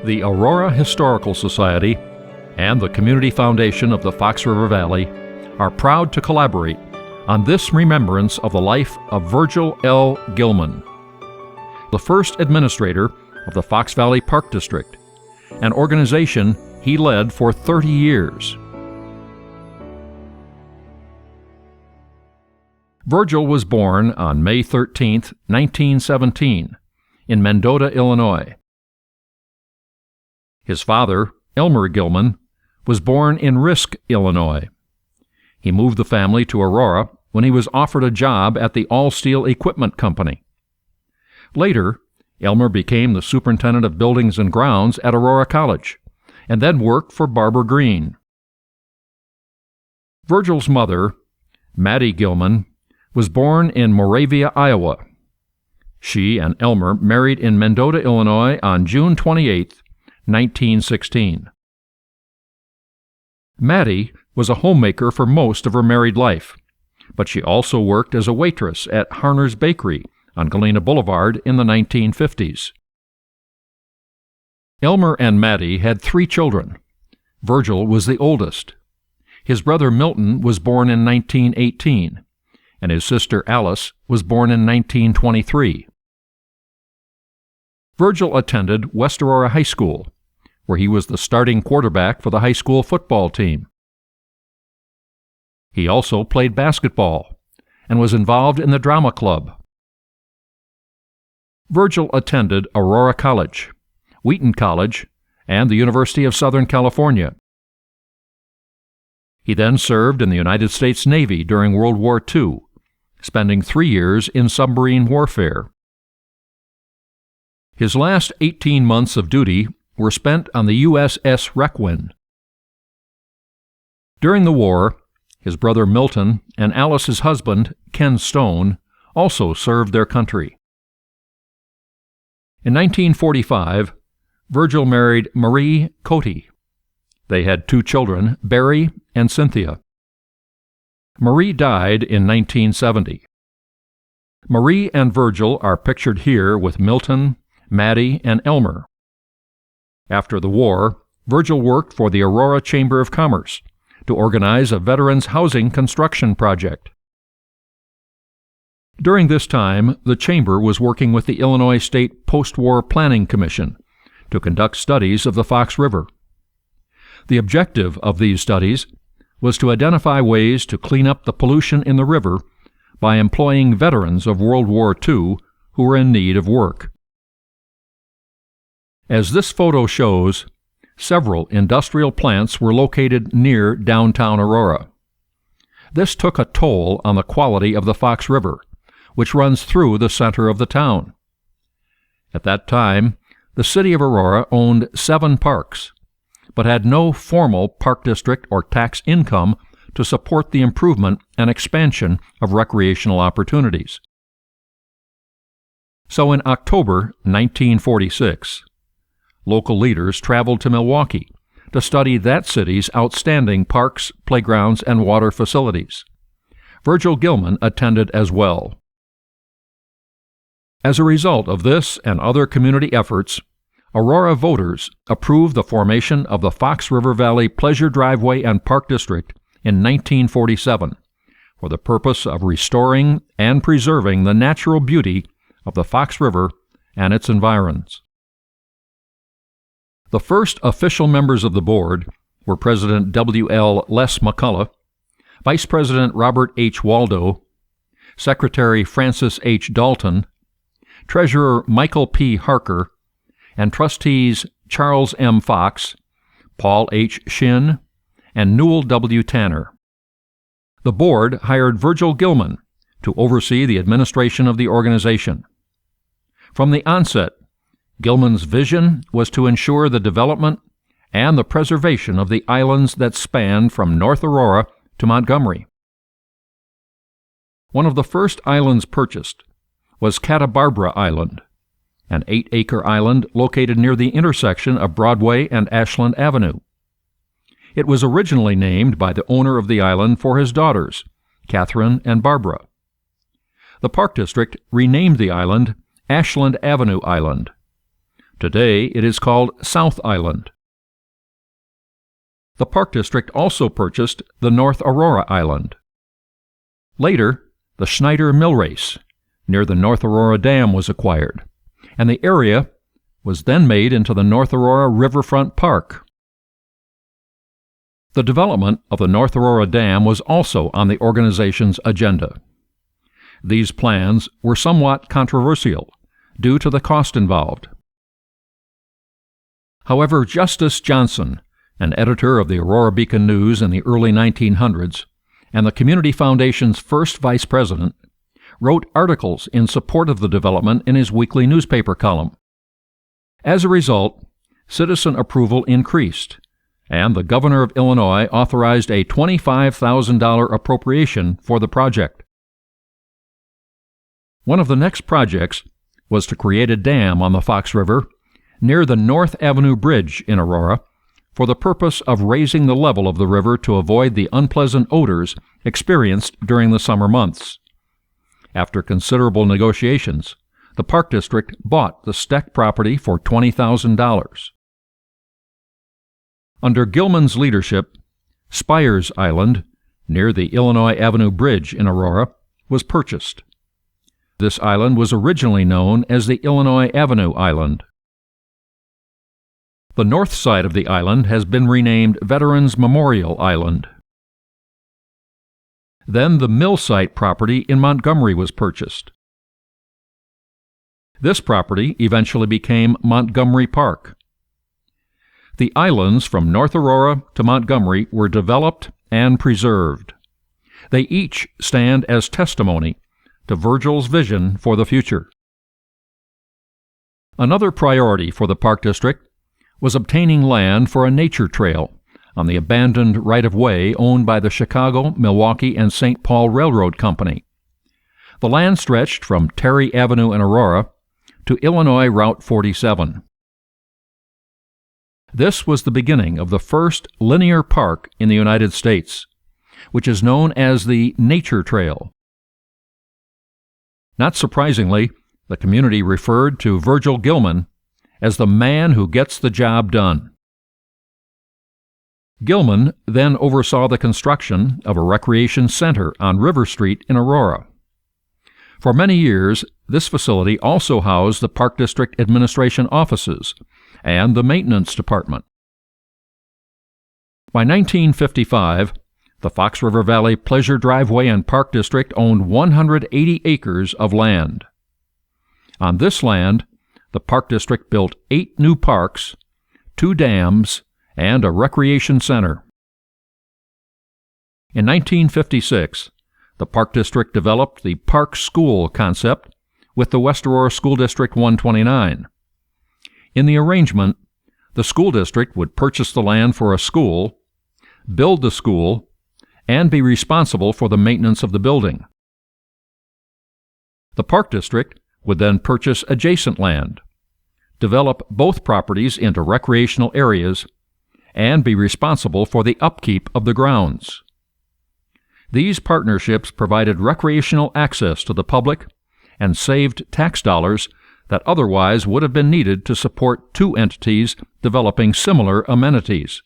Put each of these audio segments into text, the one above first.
The Aurora Historical Society and the Community Foundation of the Fox River Valley are proud to collaborate on this remembrance of the life of Virgil L. Gilman, the first administrator of the Fox Valley Park District, an organization he led for 30 years. Virgil was born on May 13, 1917, in Mendota, Illinois. His father, Elmer Gilman, was born in Risk, Illinois. He moved the family to Aurora when he was offered a job at the All Steel Equipment Company. Later, Elmer became the superintendent of buildings and grounds at Aurora College, and then worked for Barbara Green. Virgil's mother, Mattie Gilman, was born in Moravia, Iowa. She and Elmer married in Mendota, Illinois on June 28, 1916. Mattie was a homemaker for most of her married life, but she also worked as a waitress at Harner's Bakery on Galena Boulevard in the 1950s. Elmer and Mattie had 3 children. Virgil was the oldest. His brother Milton was born in 1918, and his sister Alice was born in 1923. Virgil attended West Aurora High School, where he was the starting quarterback for the high school football team. He also played basketball and was involved in the drama club. Virgil attended Aurora College, Wheaton College, and the University of Southern California. He then served in the United States Navy during World War II, spending 3 years in submarine warfare. His last 18 months of duty were spent on the USS Requin. During the war, his brother Milton and Alice's husband, Ken Stone, also served their country. In 1945, Virgil married Marie Cote. They had 2 children, Barry and Cynthia. Marie died in 1970. Marie and Virgil are pictured here with Milton, Mattie, and Elmer. After the war, Virgil worked for the Aurora Chamber of Commerce to organize a veterans' housing construction project. During this time, the Chamber was working with the Illinois State Post-War Planning Commission to conduct studies of the Fox River. The objective of these studies was to identify ways to clean up the pollution in the river by employing veterans of World War II who were in need of work. As this photo shows, several industrial plants were located near downtown Aurora. This took a toll on the quality of the Fox River, which runs through the center of the town. At that time, the city of Aurora owned 7 parks, but had no formal park district or tax income to support the improvement and expansion of recreational opportunities. So in October 1946, local leaders traveled to Milwaukee to study that city's outstanding parks, playgrounds, and water facilities. Virgil Gilman attended as well. As a result of this and other community efforts, Aurora voters approved the formation of the Fox River Valley Pleasure Driveway and Park District in 1947 for the purpose of restoring and preserving the natural beauty of the Fox River and its environs. The first official members of the board were President W. L. Les McCullough, Vice President Robert H. Waldo, Secretary Francis H. Dalton, Treasurer Michael P. Harker, and trustees Charles M. Fox, Paul H. Shin, and Newell W. Tanner. The board hired Virgil Gilman to oversee the administration of the organization. From the onset, Gilman's vision was to ensure the development and the preservation of the islands that span from North Aurora to Montgomery. One of the first islands purchased was Catabarbara Island, an 8-acre island located near the intersection of Broadway and Ashland Avenue. It was originally named by the owner of the island for his daughters, Catherine and Barbara. The Park District renamed the island Ashland Avenue Island Today it is called South Island. The Park District also purchased the North Aurora Island. Later, the Schneider Mill Race, near the North Aurora Dam, was acquired, and the area was then made into the North Aurora Riverfront Park. The development of the North Aurora Dam was also on the organization's agenda. These plans were somewhat controversial due to the cost involved. However, Justice Johnson, an editor of the Aurora Beacon News in the early 1900s, and the Community Foundation's first vice president, wrote articles in support of the development in his weekly newspaper column. As a result, citizen approval increased, and the governor of Illinois authorized a $25,000 appropriation for the project. One of the next projects was to create a dam on the Fox River near the North Avenue Bridge in Aurora for the purpose of raising the level of the river to avoid the unpleasant odors experienced during the summer months. After considerable negotiations, the Park District bought the Steck property for $20,000. Under Gilman's leadership, Spires Island, near the Illinois Avenue Bridge in Aurora, was purchased. This island was originally known as the Illinois Avenue Island. The north side of the island has been renamed Veterans Memorial Island. Then the mill site property in Montgomery was purchased. This property eventually became Montgomery Park. The islands from North Aurora to Montgomery were developed and preserved. They each stand as testimony to Virgil's vision for the future. Another priority for the Park District was obtaining land for a nature trail on the abandoned right-of-way owned by the Chicago, Milwaukee, and St. Paul Railroad Company. The land stretched from Terry Avenue in Aurora to Illinois Route 47. This was the beginning of the first linear park in the United States, which is known as the Nature Trail. Not surprisingly, the community referred to Virgil Gilman as the man who gets the job done. Gilman then oversaw the construction of a recreation center on River Street in Aurora. For many years, this facility also housed the Park District Administration offices and the Maintenance Department. By 1955, the Fox River Valley Pleasure Driveway and Park District owned 180 acres of land. On this land, the Park District built 8 new parks, 2 dams, and a recreation center. In 1956, the Park District developed the Park School concept with the West Aurora School District 129. In the arrangement, the school district would purchase the land for a school, build the school, and be responsible for the maintenance of the building. The Park District would then purchase adjacent land, develop both properties into recreational areas, and be responsible for the upkeep of the grounds. These partnerships provided recreational access to the public and saved tax dollars that otherwise would have been needed to support 2 entities developing similar amenities.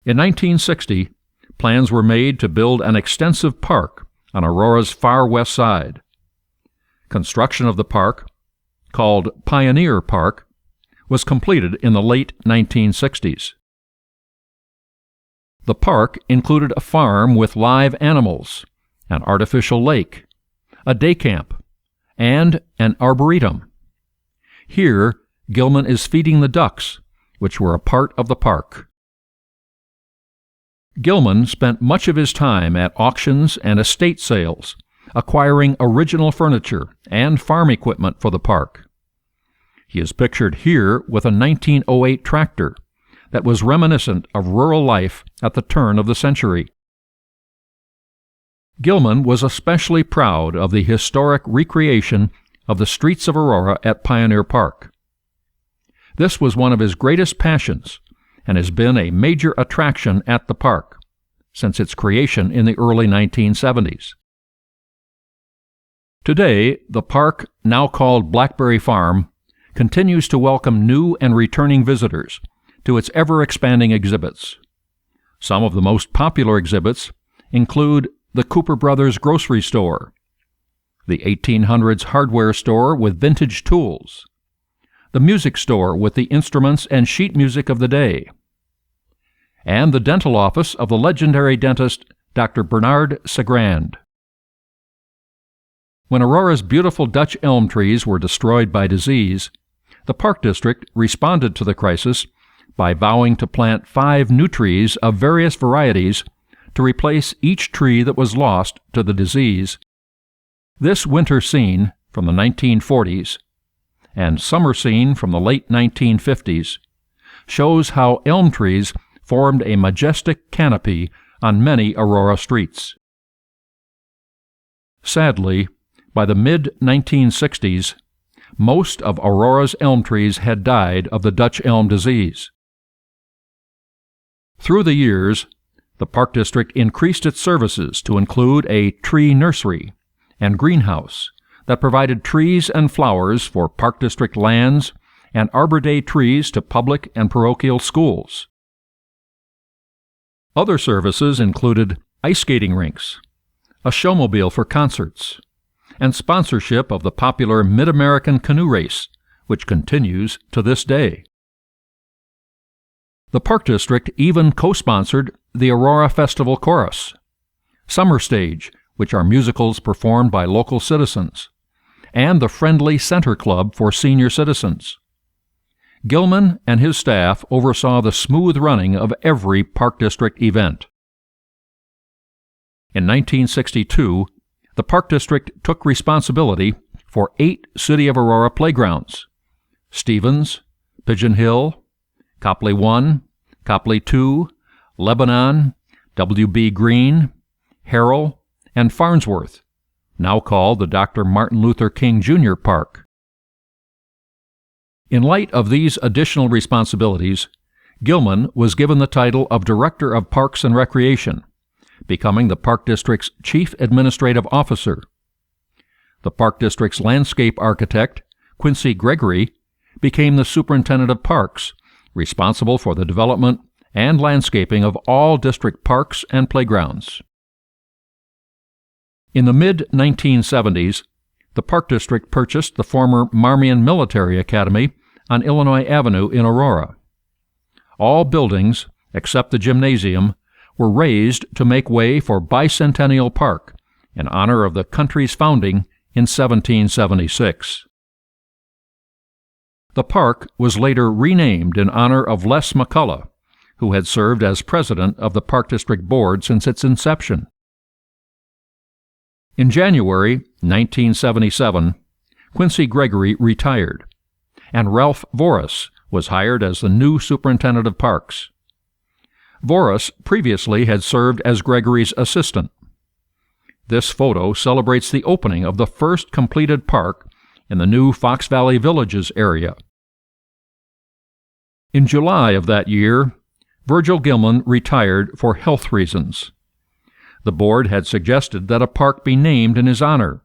In 1960, plans were made to build an extensive park on Aurora's far west side. Construction of the park, called Pioneer Park, was completed in the late 1960s. The park included a farm with live animals, an artificial lake, a day camp, and an arboretum. Here, Gilman is feeding the ducks, which were a part of the park. Gilman spent much of his time at auctions and estate sales, acquiring original furniture and farm equipment for the park. He is pictured here with a 1908 tractor that was reminiscent of rural life at the turn of the century. Gilman was especially proud of the historic recreation of the streets of Aurora at Pioneer Park. This was one of his greatest passions and has been a major attraction at the park since its creation in the early 1970s. Today, the park, now called Blackberry Farm, continues to welcome new and returning visitors to its ever-expanding exhibits. Some of the most popular exhibits include the Cooper Brothers Grocery Store, the 1800s hardware store with vintage tools, the music store with the instruments and sheet music of the day, and the dental office of the legendary dentist Dr. Bernard Sagrand. When Aurora's beautiful Dutch elm trees were destroyed by disease, the Park District responded to the crisis by vowing to plant 5 new trees of various varieties to replace each tree that was lost to the disease. This winter scene from the 1940s and summer scene from the late 1950s shows how elm trees formed a majestic canopy on many Aurora streets. Sadly, by the mid-1960s, most of Aurora's elm trees had died of the Dutch elm disease. Through the years, the Park District increased its services to include a tree nursery and greenhouse that provided trees and flowers for Park District lands and Arbor Day trees to public and parochial schools. Other services included ice skating rinks, a showmobile for concerts, and sponsorship of the popular Mid-American Canoe Race, which continues to this day. The Park District even co-sponsored the Aurora Festival Chorus, Summer Stage, which are musicals performed by local citizens, and the Friendly Center Club for senior citizens. Gilman and his staff oversaw the smooth running of every Park District event. In 1962, the Park District took responsibility for 8 City of Aurora playgrounds: Stevens, Pigeon Hill, Copley 1, Copley 2, Lebanon, W.B. Green, Harrell, and Farnsworth, now called the Dr. Martin Luther King Jr. Park. In light of these additional responsibilities, Gilman was given the title of Director of Parks and Recreation, becoming the Park District's Chief Administrative Officer. The Park District's landscape architect, Quincy Gregory, became the Superintendent of Parks, responsible for the development and landscaping of all district parks and playgrounds. In the mid-1970s, the Park District purchased the former Marmion Military Academy on Illinois Avenue in Aurora. All buildings, except the gymnasium, were razed to make way for Bicentennial Park in honor of the country's founding in 1776. The park was later renamed in honor of Les McCullough, who had served as president of the Park District Board since its inception. In January 1977, Quincy Gregory retired, and Ralph Voris was hired as the new superintendent of parks. Voris previously had served as Gregory's assistant. This photo celebrates the opening of the first completed park in the new Fox Valley Villages area. In July of that year, Virgil Gilman retired for health reasons. The board had suggested that a park be named in his honor,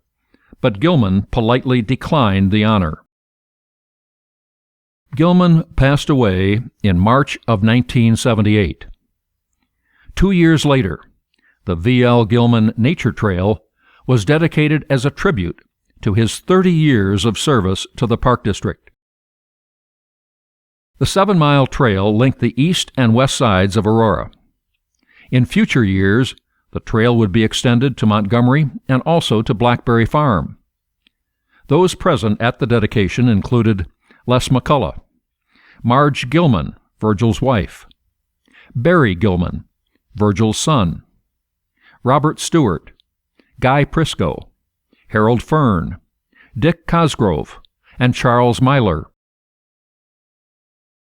but Gilman politely declined the honor. Gilman passed away in March of 1978. 2 years later, the V.L. Gilman Nature Trail was dedicated as a tribute to his 30 years of service to the Park District. The 7-mile trail linked the east and west sides of Aurora. In future years, the trail would be extended to Montgomery and also to Blackberry Farm. Those present at the dedication included Les McCullough, Marge Gilman, Virgil's wife, Barry Gilman, Virgil's son, Robert Stewart, Guy Prisco, Harold Fern, Dick Cosgrove, and Charles Myler.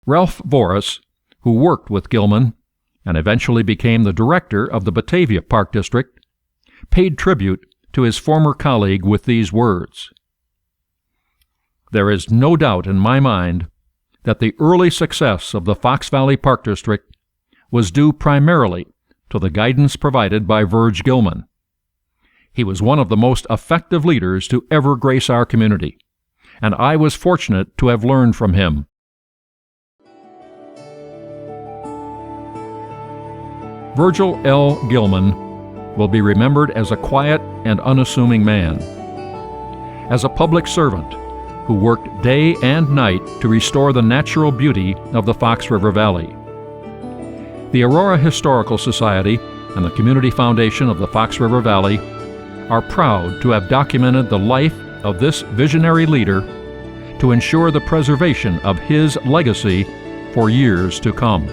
Ralph Voris, who worked with Gilman and eventually became the director of the Batavia Park District, paid tribute to his former colleague with these words: "There is no doubt in my mind that the early success of the Fox Valley Park District was due primarily to the guidance provided by Virg Gilman. He was one of the most effective leaders to ever grace our community, and I was fortunate to have learned from him. Virgil L. Gilman will be remembered as a quiet and unassuming man, as a public servant who worked day and night to restore the natural beauty of the Fox River Valley. The Aurora Historical Society and the Community Foundation of the Fox River Valley are proud to have documented the life of this visionary leader to ensure the preservation of his legacy for years to come.